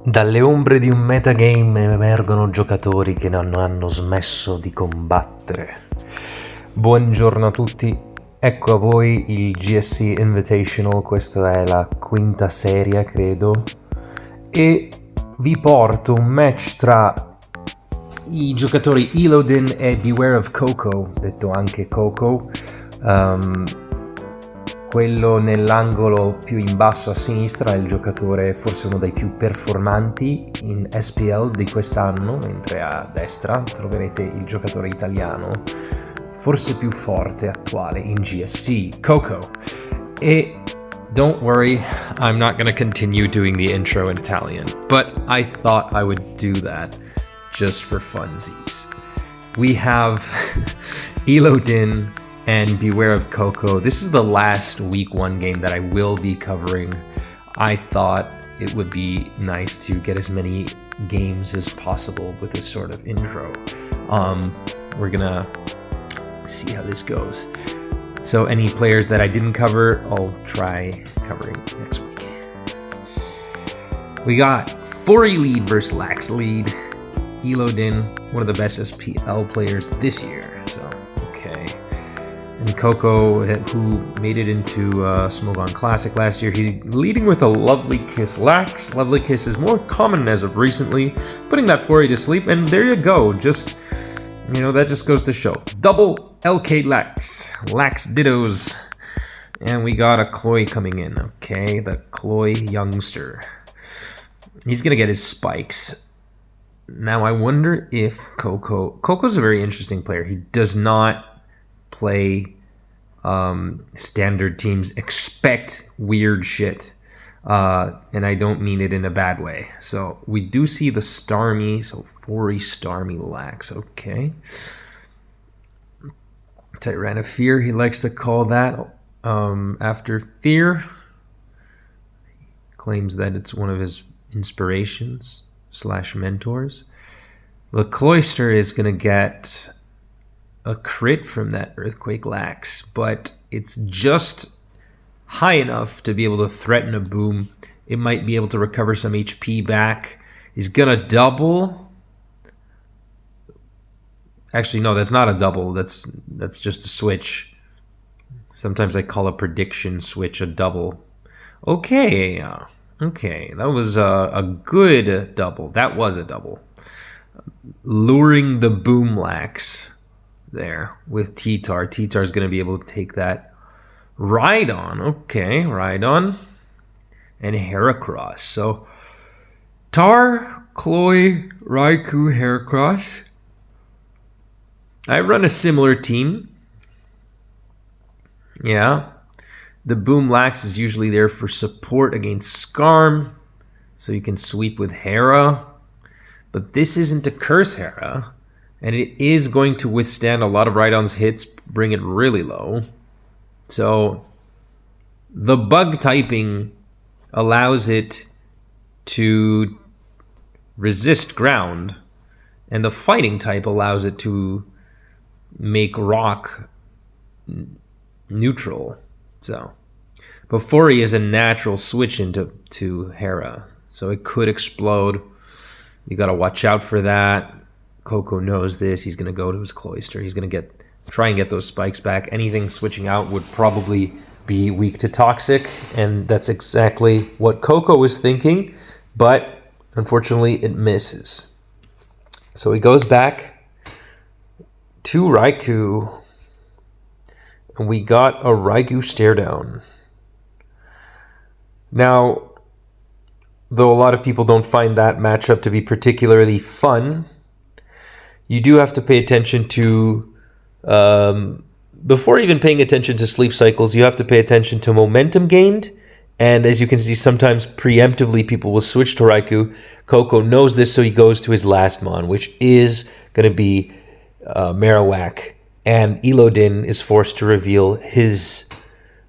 Dalle ombre di un metagame emergono giocatori che non hanno smesso di combattere. Buongiorno a tutti, ecco a voi il GSC Invitational, questa è la quinta serie credo, e vi porto un match tra i giocatori Elodin e Beware of Coco, detto anche Coco. Quello nell'angolo più in basso a sinistra è il giocatore forse uno dei più performanti in SPL di quest'anno, mentre a destra troverete il giocatore italiano forse più forte attuale in GSC, Coco. E don't worry, I'm not going to continue doing the intro in Italian, but I thought I would do that just for funsies. We have Elodin and Beware of Coco. This is the last week one game that I will be covering. I thought it would be nice to get as many games as possible with this sort of intro. We're gonna see how this goes. So any players that I didn't cover, I'll try covering next week. We got Fori lead versus Lax lead. Elodin, one of the best SPL players this year, so okay. And Coco, who made it into Smogon Classic last year, he's leading with a Lovely Kiss. Lax, Lovely Kiss is more common as of recently, putting that Fori to sleep, and there you go. Just, that just goes to show. Double LK Lax. Lax Dittos. And we got a Cloy coming in, okay? The Cloy youngster. He's going to get his spikes. Now, I wonder if Coco's a very interesting player. He does not play standard teams, expect weird shit, and I don't mean it in a bad way. So we do see the Starmie, so Fori Starmie Lax, okay. Tyran of Fear, he likes to call that after Fear. He claims that it's one of his inspirations / mentors. The Cloister is going to get a crit from that Earthquake Lax, but it's just high enough to be able to threaten a boom. It might be able to recover some HP back. He's gonna double. Actually, no, that's not a double. That's just a switch. Sometimes I call a prediction switch a double. Okay, that was a good double. That was a double. Luring the boom Lax there with T-Tar. T-Tar is going to be able to take that. Rhydon. Okay, Rhydon. And Heracross. So, Tar, Cloy, Raikou, Heracross. I run a similar team. Yeah. The Boom Lax is usually there for support against Skarm. So you can sweep with Hera. But this isn't a Curse Hera. And it is going to withstand a lot of Rhydon's hits, bring it really low. So the bug typing allows it to resist ground, and the fighting type allows it to make rock neutral. So, but Fori is a natural switch into Hera, so it could explode. You got to watch out for that. Coco knows this. He's going to go to his Cloister. He's going to try and get those spikes back. Anything switching out would probably be weak to Toxic, and that's exactly what Coco was thinking, but unfortunately it misses. So he goes back to Raikou, and we got a Raikou stare down. Now, though a lot of people don't find that matchup to be particularly fun, you do have to pay attention to, before even paying attention to sleep cycles, you have to pay attention to momentum gained. And as you can see, sometimes preemptively people will switch to Raikou. Coco knows this, so he goes to his last Mon, which is going to be Marowak. And Elodin is forced to reveal his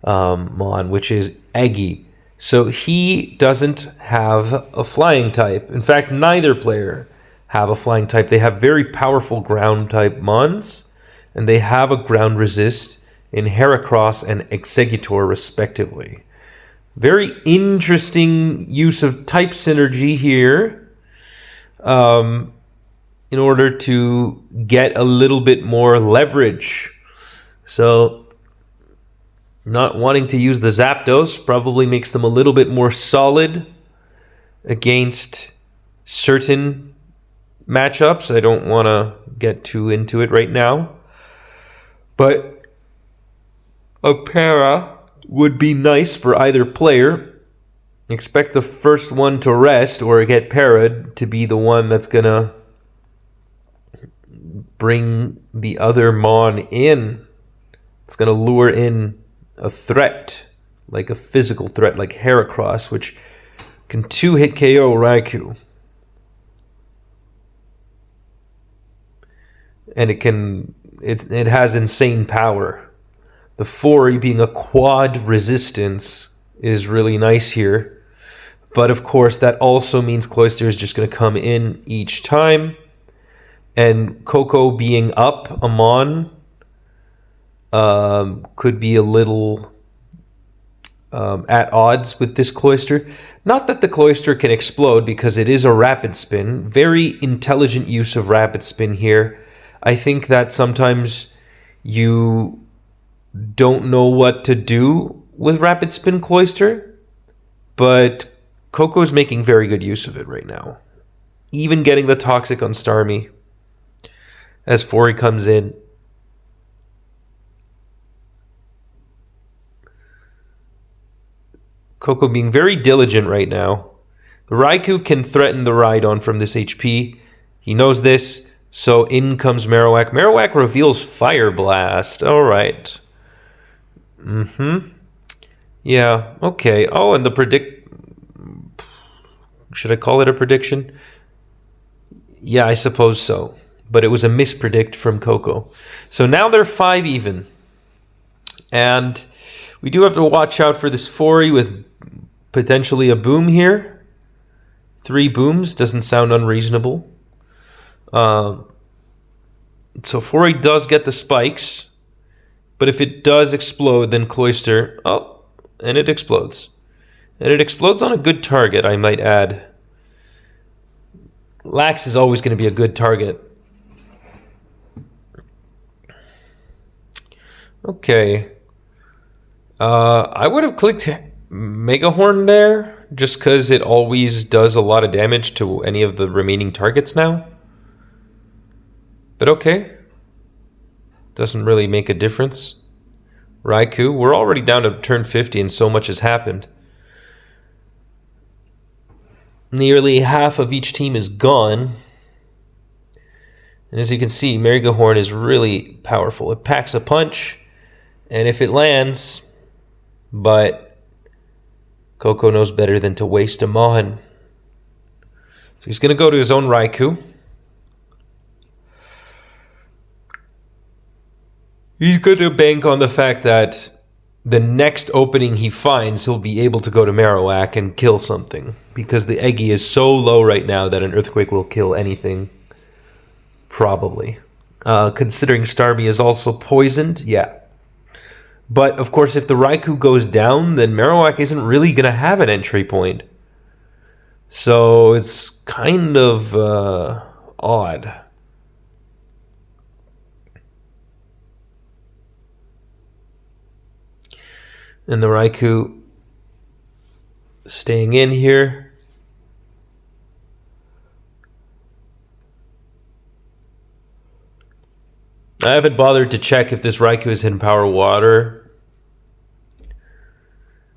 Mon, which is Aggie. So he doesn't have a flying type. In fact, neither player have a flying type. They have very powerful ground type Mons, and they have a ground resist in Heracross and Executor respectively. Very interesting use of type synergy here in order to get a little bit more leverage. So not wanting to use the Zapdos probably makes them a little bit more solid against certain matchups. I don't want to get too into it right now. But a para would be nice for either player. Expect the first one to rest or get para'd to be the one that's going to bring the other Mon in. It's going to lure in a threat, like a physical threat, like Heracross, which can 2-hit KO Raikou. And it has insane power. The 4 being a quad resistance is really nice here. But of course, that also means Cloyster is just going to come in each time. And Coco being up a Mon could be a little at odds with this Cloyster. Not that the Cloyster can explode because it is a rapid spin. Very intelligent use of rapid spin here. I think that sometimes you don't know what to do with rapid spin Cloyster, but Coco's making very good use of it right now. Even getting the Toxic on Starmie as Fori comes in. Coco being very diligent right now. The Raikou can threaten the Rhydon from this HP. He knows this. So in comes Marowak. Marowak reveals Fire Blast. All right. Yeah, okay. Oh, and the should I call it a prediction? Yeah, I suppose so. But it was a mispredict from Coco. So now they're 5 even. And we do have to watch out for this Fori with potentially a boom here. 3 booms doesn't sound unreasonable. So Fori does get the spikes, but if it does explode, then Cloyster, and it explodes. And it explodes on a good target, I might add. Lax is always going to be a good target. Okay. I would have clicked Mega Horn there, just because it always does a lot of damage to any of the remaining targets now. But okay. Doesn't really make a difference. Raikou, we're already down to turn 50 and so much has happened. Nearly half of each team is gone. And as you can see, Merry-Go-Horn is really powerful. It packs a punch, and if it lands, but Coco knows better than to waste a Mon. So he's going to go to his own Raikou. He's going to bank on the fact that the next opening he finds, he'll be able to go to Marowak and kill something. Because the Eggy is so low right now that an Earthquake will kill anything. Probably. Considering Starmie is also poisoned, yeah. But, of course, if the Raikou goes down, then Marowak isn't really going to have an entry point. So it's kind of odd. And the Raikou staying in here. I haven't bothered to check if this Raikou is in Power Water.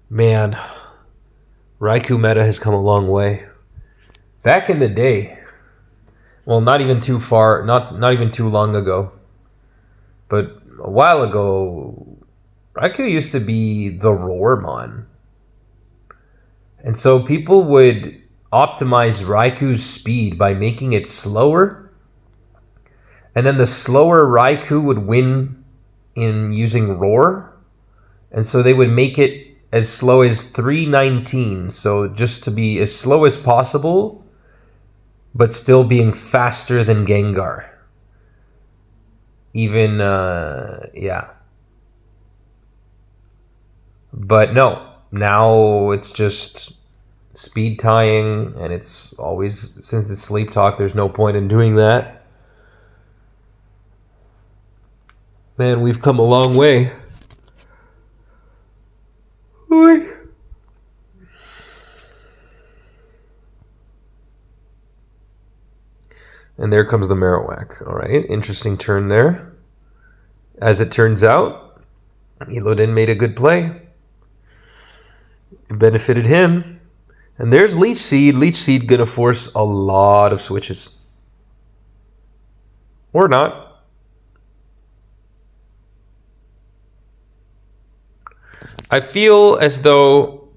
Man, Raikou meta has come a long way. Back in the day, well, not even too far, not even too long ago, but a while ago, Raikou used to be the Roarmon. And so people would optimize Raikou's speed by making it slower. And then the slower Raikou would win in using Roar. And so they would make it as slow as 319. So just to be as slow as possible, but still being faster than Gengar. Even, yeah. But no, now it's just speed tying, and it's always, since it's sleep talk, there's no point in doing that. Man, we've come a long way. And there comes the Marowak. All right, interesting turn there. As it turns out, Elodin made a good play. It benefited him. And there's Leech Seed. Leech Seed gonna force a lot of switches. Or not. I feel as though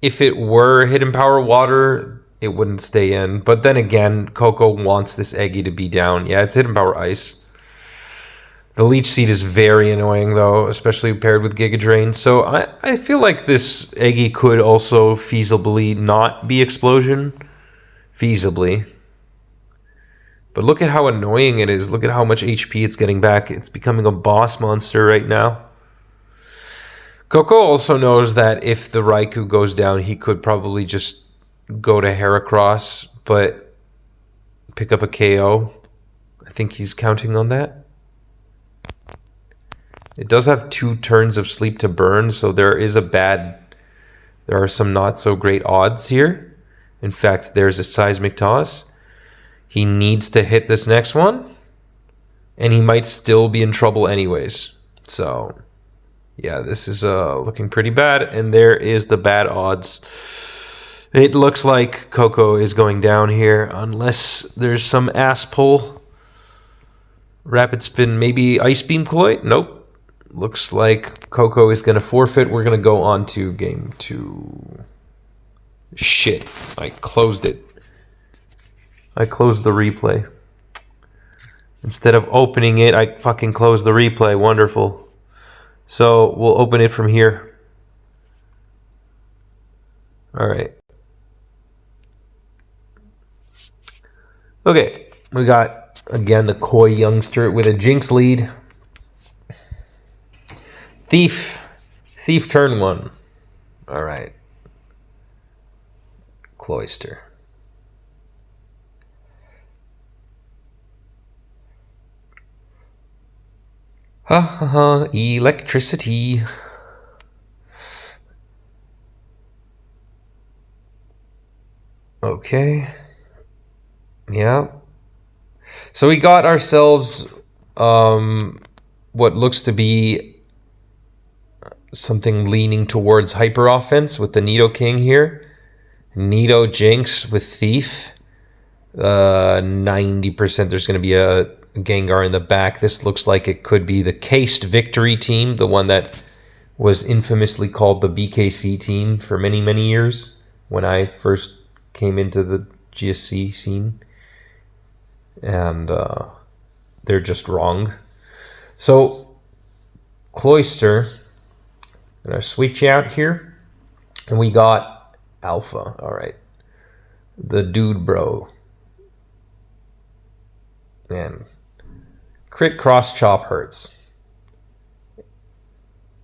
if it were Hidden Power Water, it wouldn't stay in. But then again, Coco wants this Eggy to be down. Yeah, it's Hidden Power Ice. The Leech Seed is very annoying, though, especially paired with Giga Drain. So I feel like this Eggy could also feasibly not be Explosion. Feasibly. But look at how annoying it is. Look at how much HP it's getting back. It's becoming a boss monster right now. Coco also knows that if the Raikou goes down, he could probably just go to Heracross, but pick up a KO. I think he's counting on that. It does have 2 turns of sleep to burn, so there are some not so great odds here. In fact, there's a seismic toss. He needs to hit this next one, and he might still be in trouble anyways. So, yeah, this is looking pretty bad, and there is the bad odds. It looks like Coco is going down here, unless there's some ass pull. Rapid Spin, maybe Ice Beam Cloy? Nope. Looks like Coco is going to forfeit. We're going to go on to game 2. Shit. I closed it. I closed the replay. Instead of opening it, I fucking closed the replay. Wonderful. So we'll open it from here. Alright. Okay. We got, again, the coy youngster with a Jinx lead. Thief turn 1. Alright. Cloyster. Ha ha ha, electricity. Okay. Yeah. So we got ourselves what looks to be something leaning towards hyper offense with the Nidoking here. Nido Jinx with Thief. 90% there's going to be a Gengar in the back. This looks like it could be the Cased Victory team, the one that was infamously called the BKC team for many, many years when I first came into the GSC scene. And they're just wrong. So, Cloyster, gonna switch out here, and we got Alpha. All right, the dude bro. Man, crit cross chop hurts.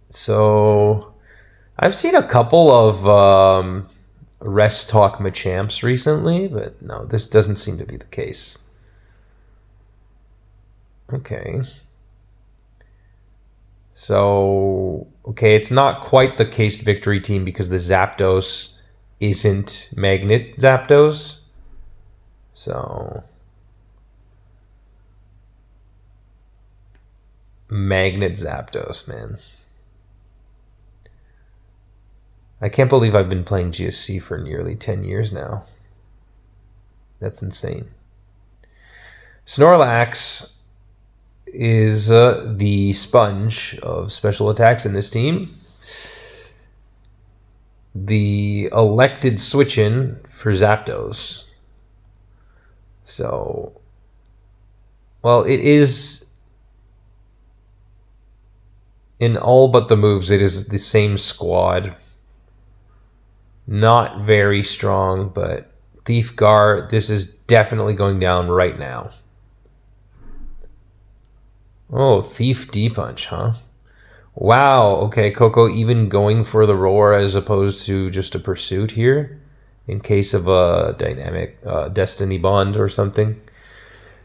So I've seen a couple of rest talk Machamps recently, but no, this doesn't seem to be the case. Okay. So, okay, it's not quite the Cased Victory team because the Zapdos isn't Magnet Zapdos. So, Magnet Zapdos, man. I can't believe I've been playing GSC for nearly 10 years now. That's insane. Snorlax is the sponge of special attacks in this team. The elected switch-in for Zapdos. So, well, it is, in all but the moves, it is the same squad. Not very strong, but Thief Gar, this is definitely going down right now. Oh, Thief D-Punch, huh? Wow, okay, Coco even going for the roar as opposed to just a pursuit here in case of a dynamic destiny bond or something.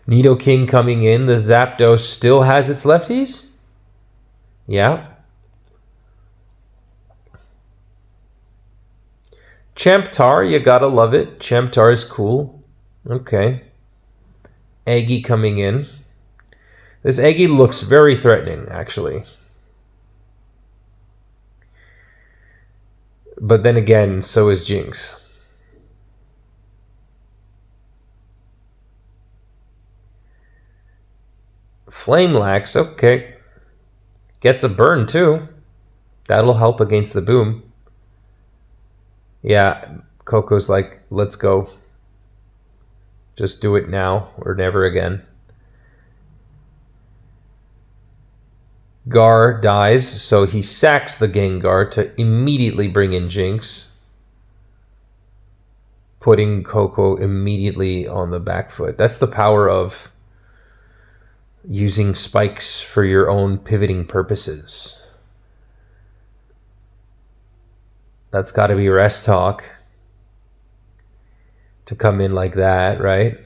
Nidoking coming in. The Zapdos still has its lefties? Yeah. Champtar, you gotta love it. Champtar is cool. Okay. Aggie coming in. This Aggie looks very threatening, actually. But then again, so is Jinx. Flamelax, okay. Gets a burn, too. That'll help against the boom. Yeah, Coco's like, let's go. Just do it now or never again. Gar dies, so he sacks the Gengar to immediately bring in Jinx, putting Coco immediately on the back foot. That's the power of using spikes for your own pivoting purposes. That's got to be rest talk to come in like that, right?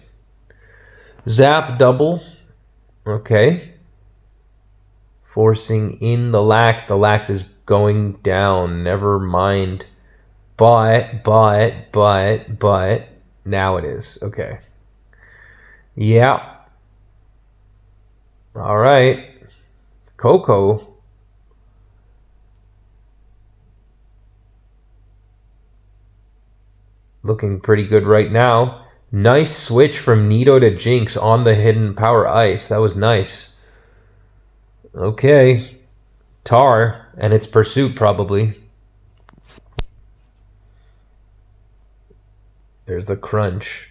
Zap double. Okay. Forcing in the Lax. The Lax is going down. Never mind. But. Now it is. Okay. Yeah. All right. Coco. Looking pretty good right now. Nice switch from Nido to Jinx on the hidden power ice. That was nice. Okay. Tar and its pursuit probably. There's the crunch.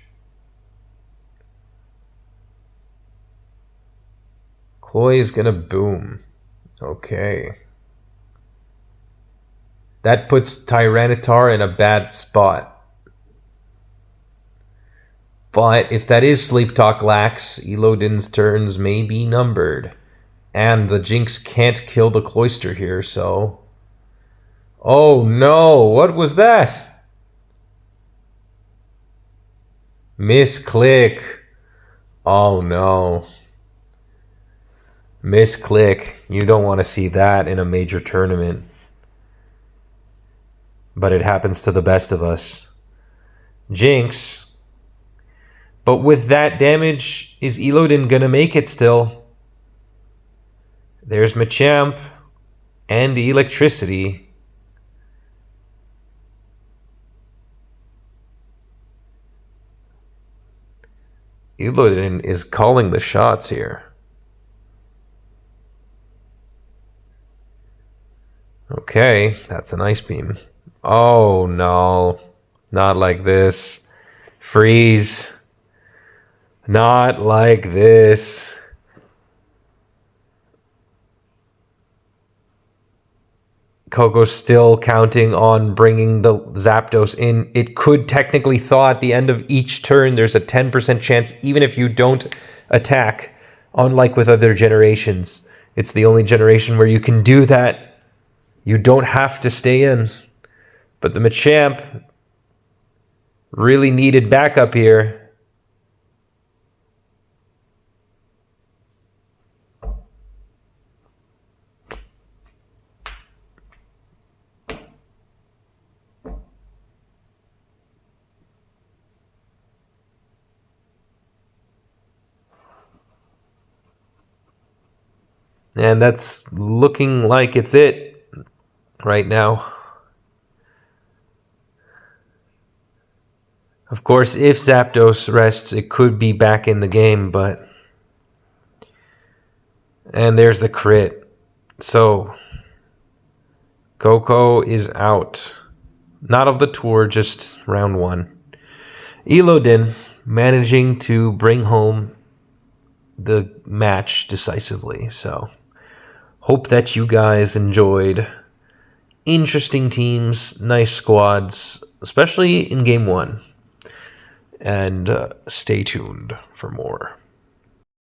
Chloe is gonna boom. Okay. That puts Tyranitar in a bad spot. But if that is Sleep Talk Lax, Elodin's turns may be numbered. And the Jinx can't kill the Cloyster here, so... Oh no, what was that? Misclick. Oh no. Misclick. You don't want to see that in a major tournament. But it happens to the best of us. Jinx. But with that damage, is Elodin gonna make it still? There's Machamp and Electricity. Elodin is calling the shots here. Okay, that's an Ice Beam. Oh no, not like this. Freeze. Not like this. Coco's still counting on bringing the Zapdos in. It could technically thaw at the end of each turn. There's a 10% chance, even if you don't attack, unlike with other generations. It's the only generation where you can do that. You don't have to stay in. But the Machamp really needed backup here. And that's looking like it's it right now. Of course, if Zapdos rests, it could be back in the game, but... And there's the crit. So, Coco is out. Not of the tour, just round one. Elodin managing to bring home the match decisively, so... Hope that you guys enjoyed. Interesting teams, nice squads, especially in game one. And stay tuned for more.